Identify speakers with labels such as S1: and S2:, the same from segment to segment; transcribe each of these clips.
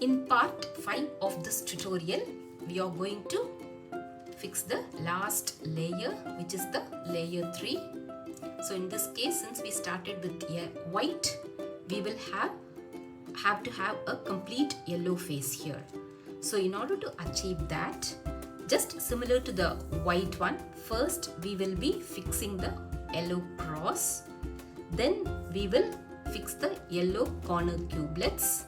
S1: In part 5 of this tutorial, we are going to fix the last layer, which is the layer 3. So in this case, since we started with a white, we will have to have a complete yellow face here. So in order to achieve that, just similar to the white one, first we will be fixing the yellow cross, then we will fix the yellow corner cubelets,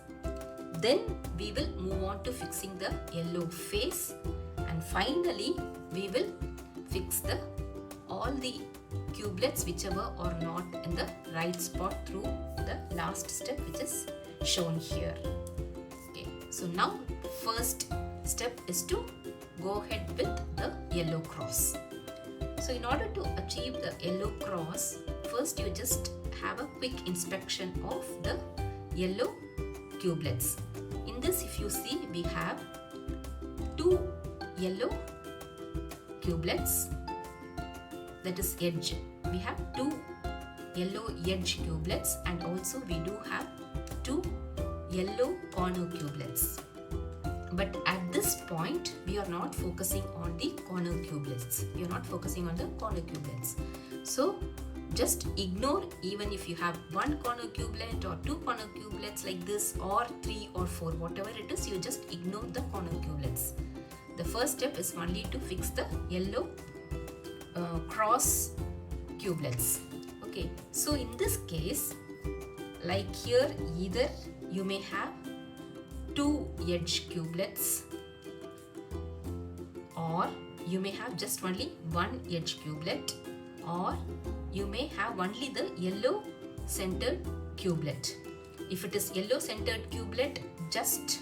S1: then we will move on to fixing the yellow face, and finally we will fix all the cubelets whichever are not in the right spot through the last step, which is shown here. Okay, so now first step is to go ahead with the yellow cross. So in order to achieve the yellow cross, first you just have a quick inspection of the yellow cubelets. In this, if you see, we have 2 yellow cubelets, that is edge. We have 2 yellow edge cubelets, and also we do have 2 yellow corner cubelets. But at this point, we are not focusing on the corner cubelets. We are not focusing on the corner cubelets. So just ignore, even if you have 1 corner cublet or 2 corner cubelets like this, or 3 or 4, whatever it is, you just ignore the corner cubelets. The first step is only to fix the yellow cross cubelets. Okay, so in this case, like here, either you may have 2 edge cubelets, or you may have just only 1 edge cublet, or you may have only the yellow centered cublet. If it is yellow centered cublet, just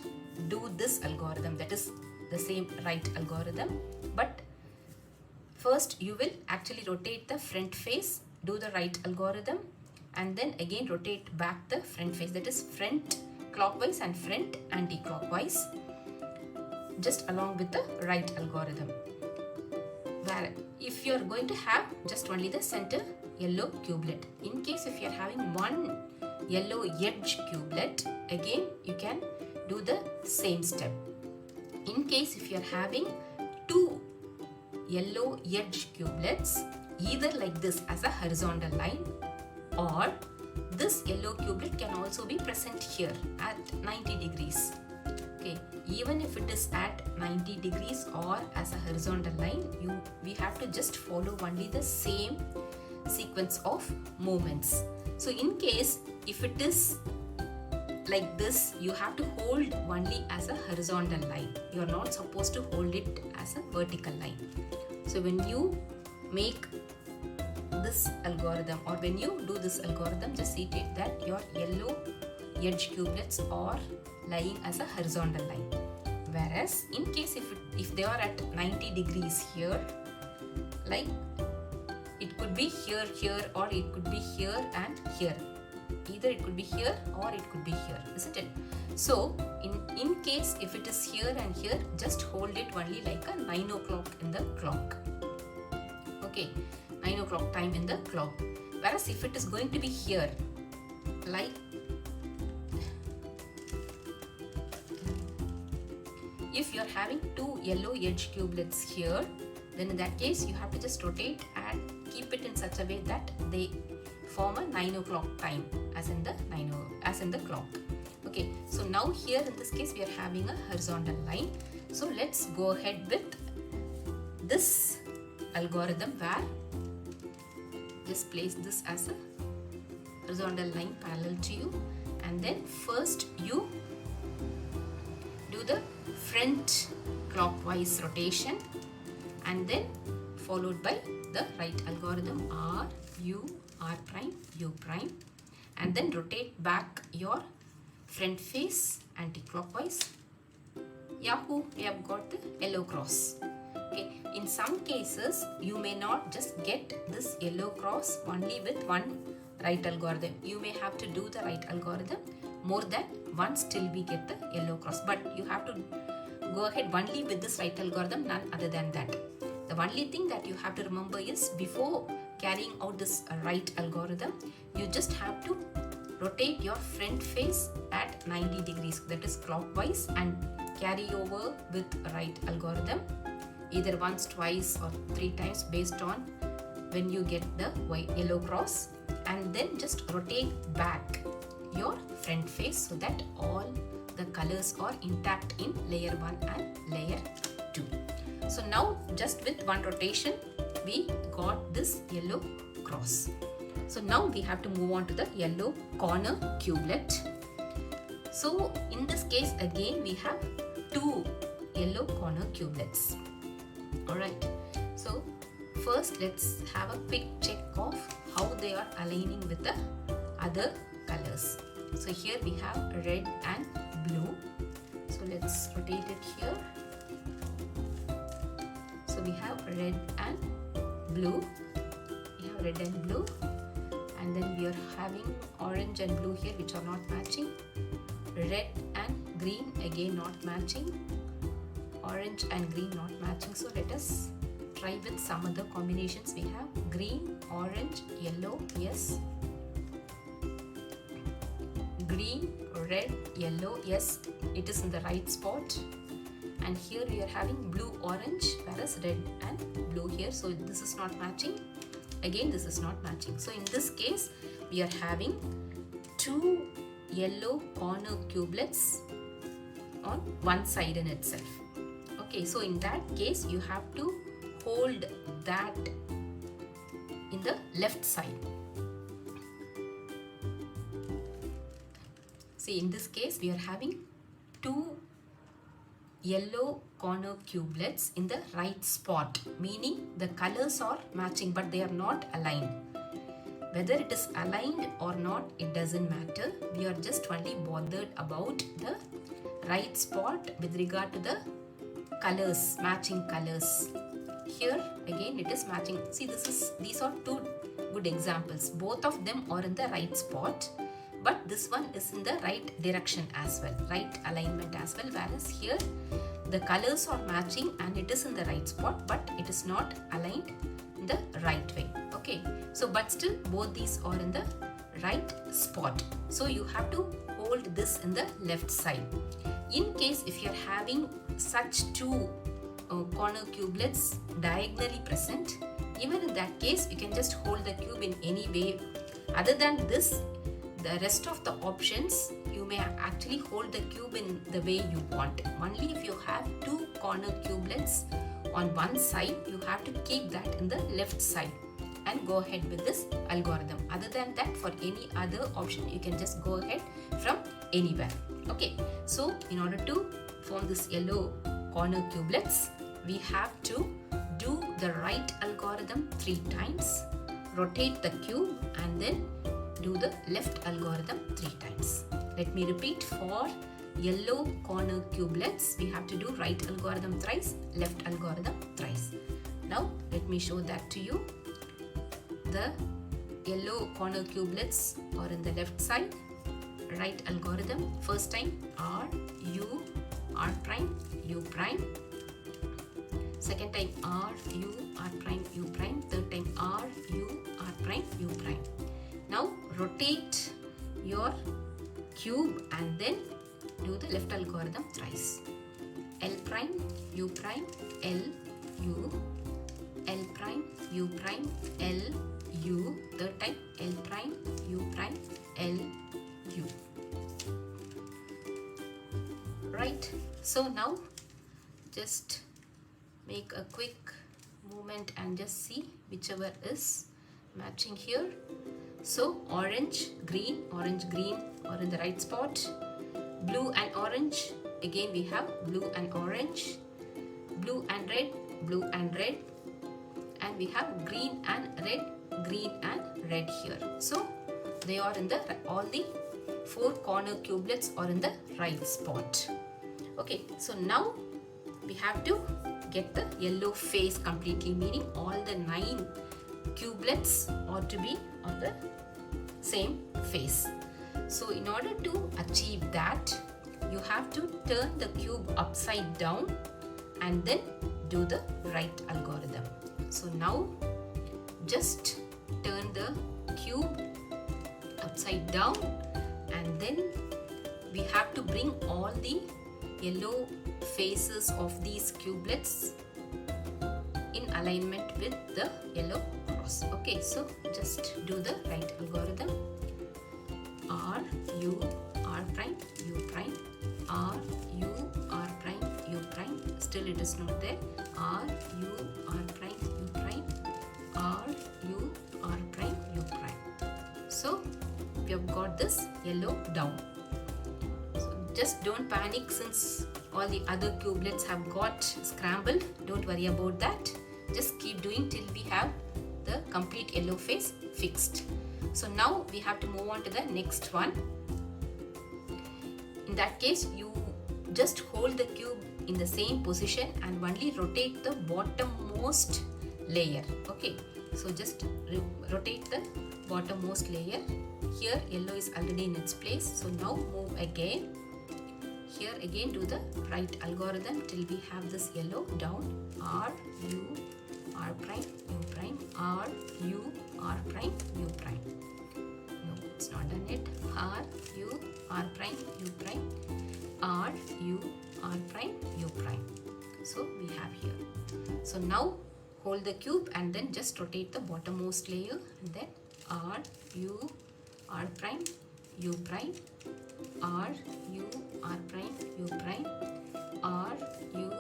S1: do this algorithm, that is the same right algorithm, but first you will actually rotate the front face, do the right algorithm, and then again rotate back the front face, that is front clockwise and front anti-clockwise, just along with the right algorithm. Where if you are going to have just only the center yellow cublet, in case if you are having 1 yellow edge cublet, again you can do the same step. In case if you are having 2 yellow edge cubelets, either like this as a horizontal line, or this yellow cublet can also be present here at 90 degrees. Okay, even if it is at 90 degrees or as a horizontal line, we have to just follow only the same sequence of movements. So in case if it is like this, you have to hold only as a horizontal line. You are not supposed to hold it as a vertical line. So when you make this algorithm, or when you do this algorithm, just see that your yellow edge cubelets are lying as a horizontal line. Whereas in case if they are at 90 degrees here, like it could be here, or it could be here and here. Either it could be here or it could be here, isn't it? So in case if it is here and here, just hold it only like a 9 o'clock in the clock. Okay, 9 o'clock time in the clock. Whereas if it is going to be here, like if you are having 2 yellow edge cubelets here, then in that case you have to just rotate and keep it in such a way that they form a 9 o'clock time as in the clock. Okay, so now here in this case we are having a horizontal line. So let's go ahead with this algorithm, where just place this as a horizontal line parallel to you, and then first you do the front clockwise rotation, and then followed by the right algorithm, R, U, R prime, U prime, and then rotate back your front face anti-clockwise. Yahoo, we have got the yellow cross. Okay, in some cases you may not just get this yellow cross only with 1 right algorithm. You may have to do the right algorithm more than once till we get the yellow cross, but you have to go ahead only with this right algorithm, none other than that. The only thing that you have to remember is, before carrying out this right algorithm, you just have to rotate your front face at 90 degrees, that is clockwise, and carry over with right algorithm either once, twice or 3 times based on when you get the yellow cross, and then just rotate back your front face so that all the colors are intact in layer 1 and layer 2. So now just with one rotation we got this yellow cross. So now we have to move on to the yellow corner cubelet. So in this case again we have 2 yellow corner cubelets. Alright, so first let's have a quick check of how they are aligning with the other colors. So here we have red and blue. So let's rotate it here. So we have red and blue. We have red and blue. And then we are having orange and blue here which are not matching. Red and green again not matching. Orange and green not matching. So let us try with some other combinations. We have green, orange, yellow, yes. Green, red, yellow, yes, it is in the right spot. And here we are having blue, orange, whereas red and blue here. So this is not matching. Again this is not matching. So in this case we are having 2 yellow corner cubelets on one side in itself. Okay, so in that case you have to hold that in the left side. See, in this case we are having 2 yellow corner cubelets in the right spot, meaning the colors are matching but they are not aligned. Whether it is aligned or not, it doesn't matter. We are just only bothered about the right spot with regard to the colors, matching colors. Here again it is matching. See, these are 2 good examples. Both of them are in the right spot, but this one is in the right direction as well, right alignment as well, whereas here the colors are matching and it is in the right spot but it is not aligned in the right way. Okay, so but still both these are in the right spot. So you have to hold this in the left side. In case if you are having such 2 corner cubelets diagonally present, even in that case you can just hold the cube in any way. Other than this, the rest of the options you may actually hold the cube in the way you want. Only if you have 2 corner cubelets on one side, you have to keep that in the left side and go ahead with this algorithm. Other than that, for any other option you can just go ahead from anywhere. Okay, so in order to form this yellow corner cubelets, we have to do the right algorithm 3 times, rotate the cube and then do the left algorithm 3 times. Let me repeat. For yellow corner cubelets we have to do right algorithm thrice, left algorithm thrice. Now let me show that to you. The yellow corner cubelets are in the left side. Right algorithm, first time R, U, R prime, U prime. Second time R, U, R prime, U prime. Third time R, U, R prime, U prime. Now rotate your cube and then do the left algorithm thrice. L prime, U prime, L, U, L prime, U prime, L, U. Third time L prime, U prime, L, U. Right, so now just make a quick movement and just see whichever is matching here. So orange, green are in the right spot. Blue and orange, again we have blue and orange. Blue and red, blue and red. And we have green and red here. So they are in the, all the 4 corner cubelets are in the right spot. Okay, so now we have to get the yellow face completely, meaning all the 9 cubelets ought to be on the same face. So in order to achieve that, you have to turn the cube upside down and then do the right algorithm. So now just turn the cube upside down and then we have to bring all the yellow faces of these cubelets in alignment with the yellow cross. Okay, so just do the right algorithm. R, U, R prime, U prime, R, U, R prime, U prime. Still it is not there. R, U, R prime, U prime, R, U, R prime, U prime. So we have got this yellow down. So just don't panic since all the other cubelets have got scrambled. Don't worry about that. Just keep doing till we have the complete yellow face fixed. So now we have to move on to the next one. In that case, you just hold the cube in the same position and only rotate the bottommost layer. Okay, so just rotate the bottommost layer. Here yellow is already in its place, so now move again. Here again do the right algorithm till we have this yellow down. R, U, R prime, U prime, R, U, R prime, U prime. No, it's not done yet. R, U, R prime, U prime, R, U, R prime, U prime. So we have here. So now hold the cube and then just rotate the bottommost layer and then R, U, R prime, U prime, R, U, R prime, U prime, R, U,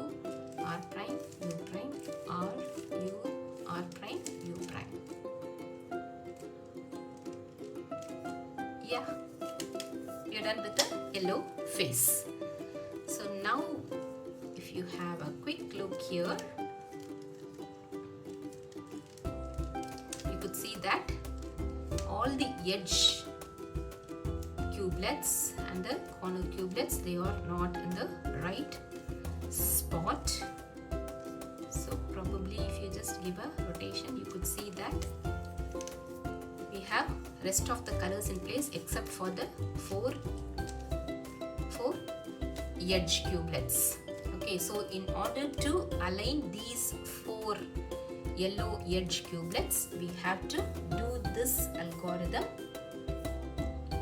S1: R prime, U prime, R, U, R prime, U prime. Yeah, we are done with the yellow face. So now if you have a quick look here, you could see that all the edge cubelets and the corner cubelets, they are not in the right spot. So probably if you just give a rotation, you could see that we have rest of the colors in place except for the four edge cubelets. Okay, so in order to align these 4 yellow edge cubelets, we have to do this algorithm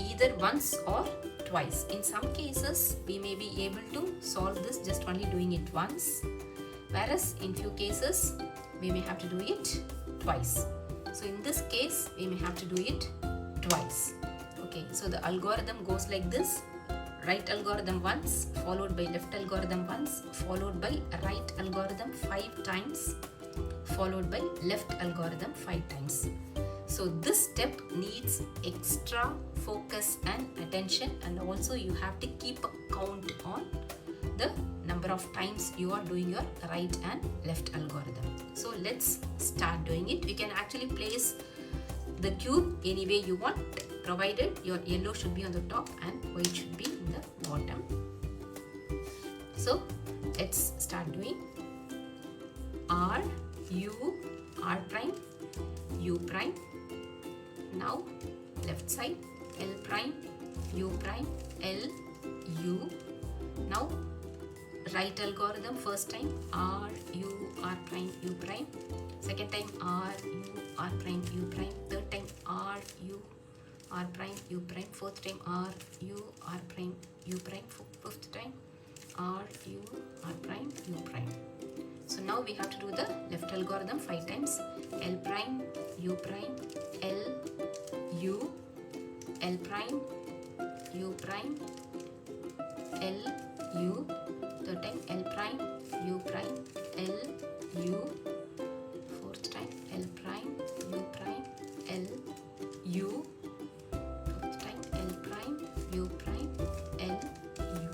S1: either once or twice. In some cases, we may be able to solve this just only doing it once, whereas in few cases, we may have to do it twice. So in this case, we may have to do it twice. Okay, so the algorithm goes like this. Right algorithm once, followed by left algorithm once, followed by right algorithm 5 times, followed by left algorithm 5 times. So this step needs extra focus and attention, and also you have to keep a count on the number of times you are doing your right and left algorithm. So let's start doing it. You can actually place the cube any way you want, provided your yellow should be on the top and white should be in the bottom. So let's start doing R, U, R prime, U prime. Now left side L prime, U prime, L, U. Now right algorithm first time R, U, R prime, U prime. Second time R, U, R prime, U prime. Third time R, U, R prime, U prime. Fourth time R, U, R prime, U prime. Fifth time R, U, R prime, U prime. So now we have to do the left algorithm 5 times. L prime, U prime, L, U, L prime, U prime, L, U. Third time L prime, U prime, L, U. Fourth time L prime, U prime, L, U. Fifth time L prime, U prime, L, U.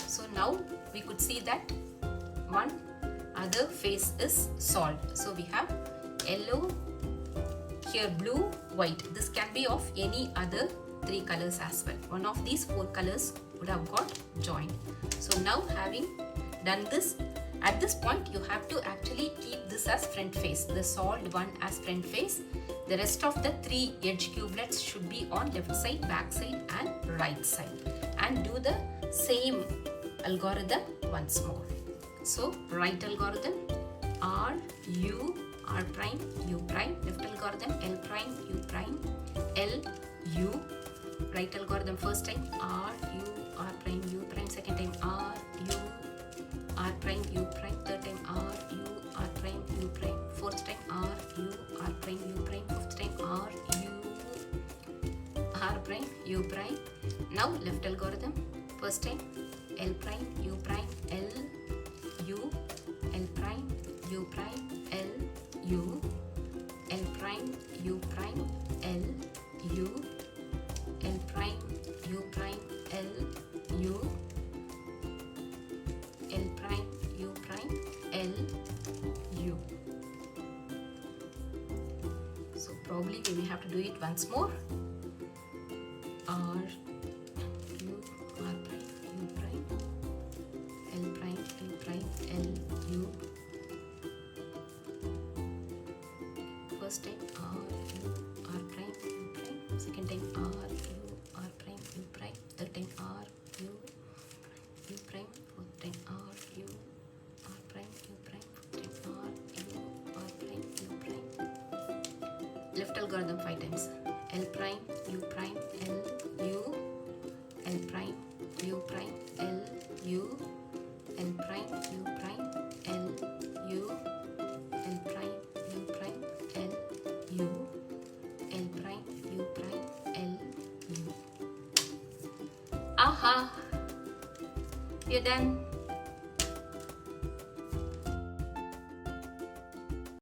S1: So now we could see that one other face is solved. So we have yellow, here blue, white. This can be of any other 3 colors as well. One of these 4 colors would have got joined. So now having done this, at this point you have to actually keep this as front face, the solved one as front face. The rest of the 3 edge cubelets should be on left side, back side and right side, and do the same algorithm once more. So right algorithm R, U, R prime, U prime. Left algorithm L prime, U prime, L, U. right algorithm. First time R U R prime U prime, second time R U R prime U prime, third time R U R prime U prime, fourth time R U R prime U prime, fifth time R U R prime U prime. Now left algorithm. First time L prime U prime L U, L prime U prime L U, L prime U prime L U, L prime U prime L U, L prime U prime L U. So probably we may have to do it once more. R U R prime U prime L prime U prime L U. First time R U R prime U prime, second time R U R prime U prime, third time R U U prime, fourth time R U R prime U prime, fifth time R U R prime U prime. Left algorithm 5 times. L prime U prime L U, L prime U prime L U, L prime U prime L U, L prime U prime L U, L prime U prime L U. Aha! You're done.